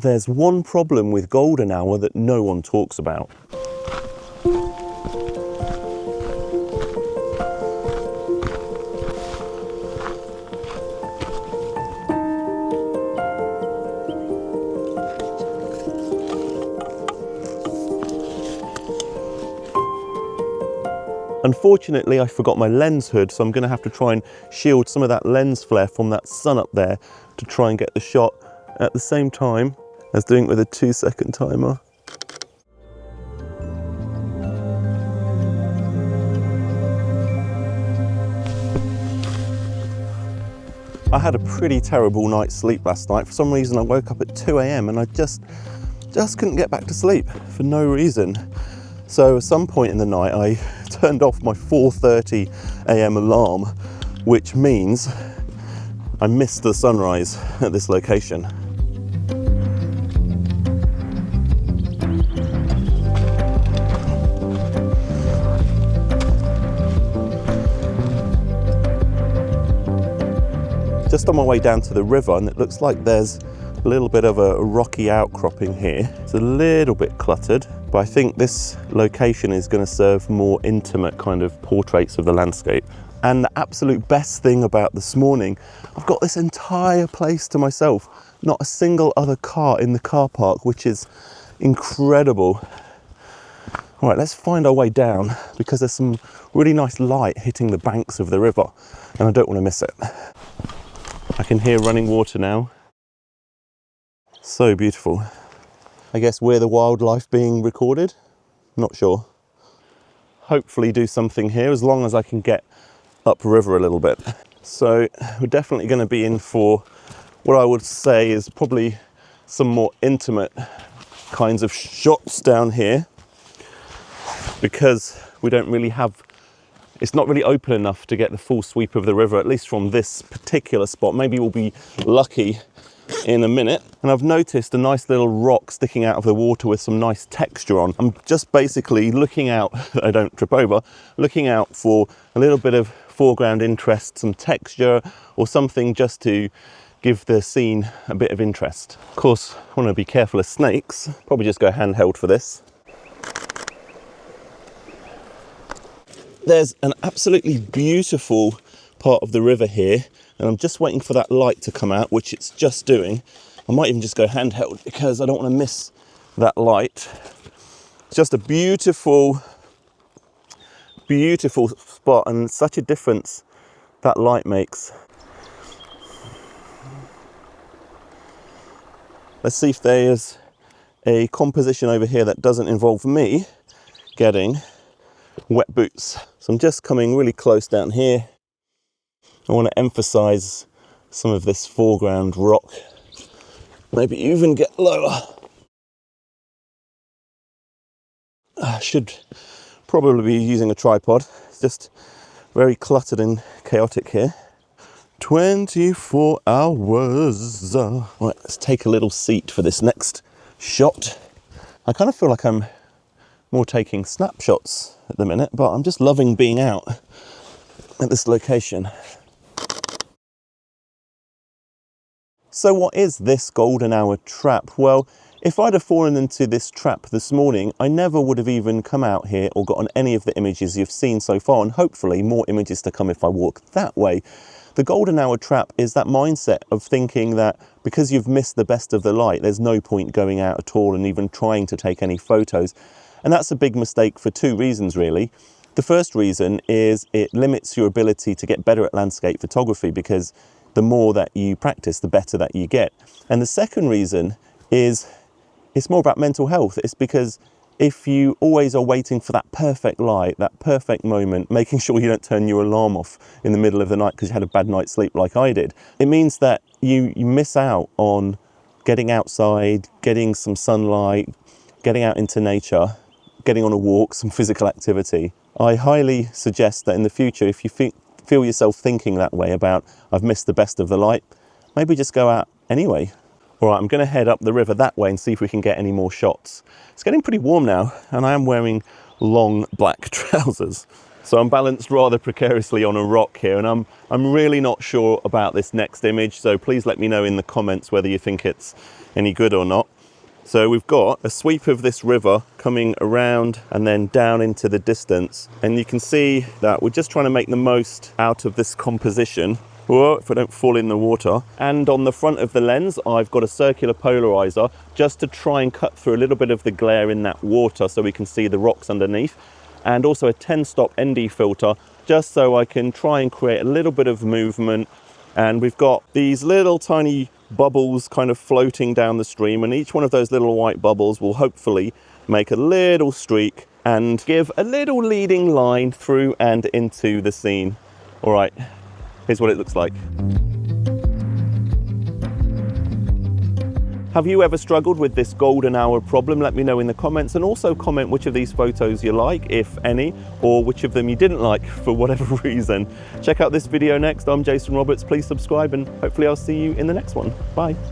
There's one problem with golden hour that no one talks about. Unfortunately, I forgot my lens hood, so I'm going to have to try and shield some of that lens flare from that sun up there to try and get the shot at the same time as doing it with a 2-second timer. I had a pretty terrible night's sleep last night. For some reason, I woke up at 2 AM and I just couldn't get back to sleep for no reason. So at some point in the night, I turned off my 4:30 AM alarm, which means I missed the sunrise at this location. Just on my way down to the river, and it looks like there's a little bit of a rocky outcropping here. It's a little bit cluttered, but I think this location is going to serve more intimate kind of portraits of the landscape. And the absolute best thing about this morning, I've got this entire place to myself. Not a single other car in the car park, which is incredible. All right, let's find our way down because there's some really nice light hitting the banks of the river and I don't want to miss it. I can hear running water now. So beautiful. I guess we're the wildlife being recorded. Not sure. Hopefully do something here as long as I can get upriver a little bit. So we're definitely going to be in for what I would say is probably some more intimate kinds of shots down here because we don't really have, it's not really open enough to get the full sweep of the river, at least from this particular spot. Maybe we'll be lucky in a minute. And I've noticed a nice little rock sticking out of the water with some nice texture on. I'm just basically looking out, I don't trip over, looking out for a little bit of foreground interest, some texture or something just to give the scene a bit of interest. Of course, I want to be careful of snakes. Probably just go handheld for this. There's an absolutely beautiful part of the river here, and I'm just waiting for that light to come out, which it's just doing. I might even just go handheld because I don't want to miss that light. It's just a beautiful, beautiful spot and such a difference that light makes. Let's see if there's a composition over here that doesn't involve me getting wet boots. So I'm just coming really close down here. I want to emphasize some of this foreground rock. Maybe even get lower. I should probably be using a tripod. It's just very cluttered and chaotic here. 24 hours. Right, let's take a little seat for this next shot. I kind of feel like I'm more taking snapshots at the minute, but I'm just loving being out at this location. So what is this golden hour trap? Well, if I'd have fallen into this trap this morning, I never would have even come out here or gotten any of the images you've seen so far, and hopefully more images to come if I walk that way. The golden hour trap is that mindset of thinking that because you've missed the best of the light, there's no point going out at all and even trying to take any photos. And that's a big mistake for two reasons, really. The first reason is it limits your ability to get better at landscape photography because the more that you practice, the better that you get. And the second reason is it's more about mental health. It's because if you always are waiting for that perfect light, that perfect moment, making sure you don't turn your alarm off in the middle of the night because you had a bad night's sleep like I did, it means that you miss out on getting outside, getting some sunlight, getting out into nature, getting on a walk, some physical activity. I highly suggest that in the future, if you feel yourself thinking that way about, I've missed the best of the light, maybe just go out anyway. All right, I'm going to head up the river that way and see if we can get any more shots. It's getting pretty warm now, and I am wearing long black trousers. So I'm balanced rather precariously on a rock here, and I'm really not sure about this next image, so please let me know in the comments whether you think it's any good or not. So we've got a sweep of this river coming around and then down into the distance. And you can see that we're just trying to make the most out of this composition. Whoa, if I don't fall in the water. And on the front of the lens, I've got a circular polarizer just to try and cut through a little bit of the glare in that water so we can see the rocks underneath. And also a 10-stop ND filter, just so I can try and create a little bit of movement. And we've got these little tiny bubbles kind of floating down the stream, and each one of those little white bubbles will hopefully make a little streak and give a little leading line through and into the scene. All right, here's what it looks like. Have you ever struggled with this golden hour problem? Let me know in the comments, and also comment which of these photos you like, if any, or which of them you didn't like for whatever reason. Check out this video next. I'm Jason Roberts. Please subscribe, and hopefully I'll see you in the next one. Bye.